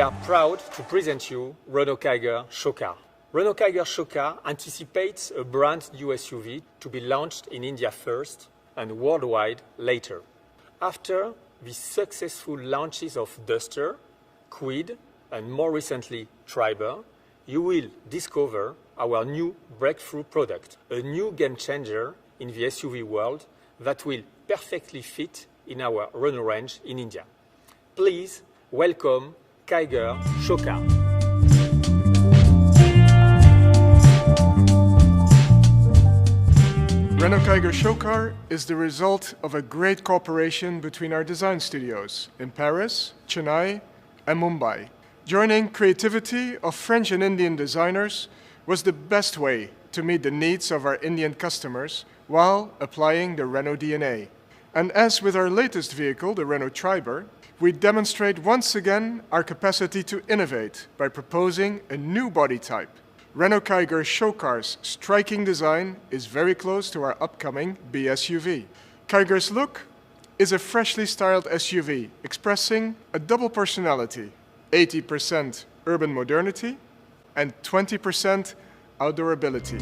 are proud to present you Renault Kiger show car. Renault Kiger show car anticipates a brand new SUV to be launched in India first and worldwide later. After the successful launches of Duster, Kwid, and more recently Triber, you will discover our new breakthrough product, a new game changer in the SUV world that will perfectly fit in our Renault range in India. Please welcome Kiger show car. Renault Kiger show car is the result of a great cooperation between our design studios in Paris, Chennai, and Mumbai. Joining creativity of French and Indian designers was the best way to meet the needs of our Indian customers while applying the Renault DNA. And as with our latest vehicle, the Renault Triber, we demonstrate once again our capacity to innovate by proposing a new body type. Renault Kiger show car's striking design is very close to our upcoming B SUV. Kiger's look is a freshly styled SUV expressing a double personality, 80% urban modernity and 20% outdoor ability.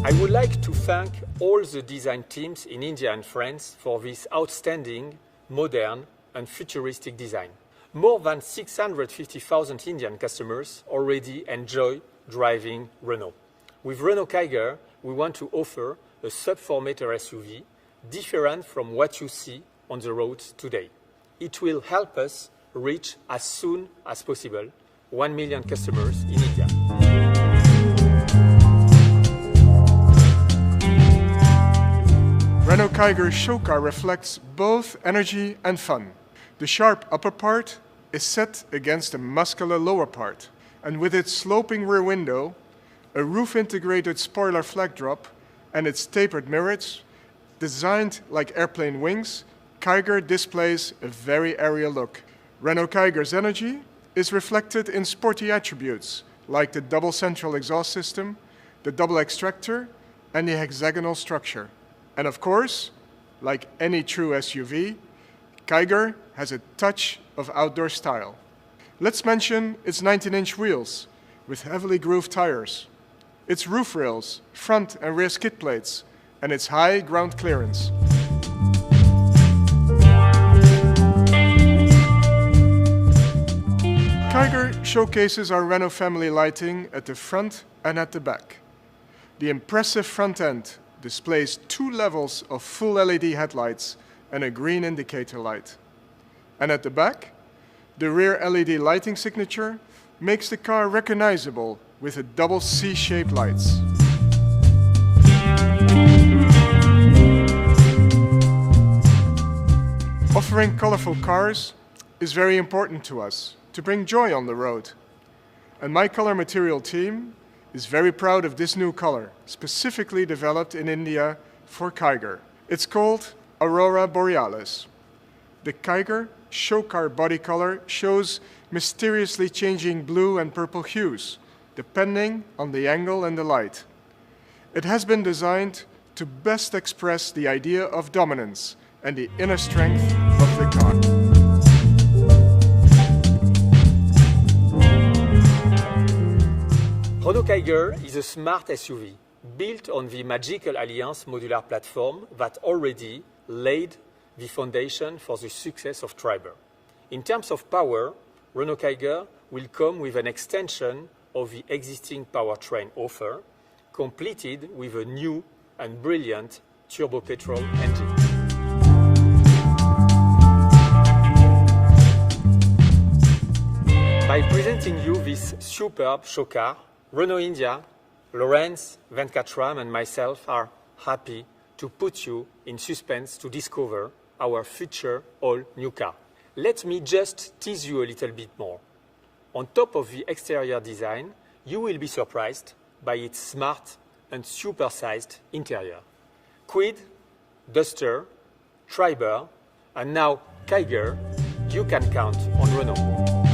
I would like to thank all the design teams in India and France for this outstanding, modern and futuristic design. More than 650,000 Indian customers already enjoy driving Renault. With Renault Kiger, we want to offer a sub-4 meter SUV different from what you see on the roads today. It will help us reach as soon as possible 1 million customers in India. Renault Kiger show car reflects both energy and fun. The sharp upper part is set against a muscular lower part, and with its sloping rear window, a roof-integrated spoiler flag drop, and its tapered mirrors, designed like airplane wings, Kiger displays a very aerial look. Renault Kiger's energy is reflected in sporty attributes like the double central exhaust system, the double extractor, and the hexagonal structure. And of course, like any true SUV, Kiger has a touch of outdoor style. Let's mention its 19-inch wheels with heavily grooved tires, its roof rails, front and rear skid plates, and its high ground clearance. Kiger showcases our Renault family lighting at the front and at the back. The impressive front end displays 2 levels of full LED headlights and a green indicator light. And at the back, the rear LED lighting signature makes the car recognizable with a double C-shaped lights. Offering colorful cars is very important to us to bring joy on the road. And my color material team is very proud of this new color, specifically developed in India for Kiger. It's called Aurora Borealis. The Kiger show car body color shows mysteriously changing blue and purple hues, depending on the angle and the light. It has been designed to best express the idea of dominance and the inner strength of the car. Renault Kiger is a smart SUV built on the Magical Alliance modular platform that already laid the foundation for the success of Triber. In terms of power, Renault Kiger will come with an extension of the existing powertrain offer, completed with a new and brilliant turbo petrol engine. By presenting you this superb show car, Renault India, Lorenz, Venkatram and myself are happy to put you in suspense to discover our future all-new car. Let me just tease you a little bit more. On top of the exterior design, you will be surprised by its smart and super-sized interior. Kwid, Duster, Triber, and now Kiger, you can count on Renault.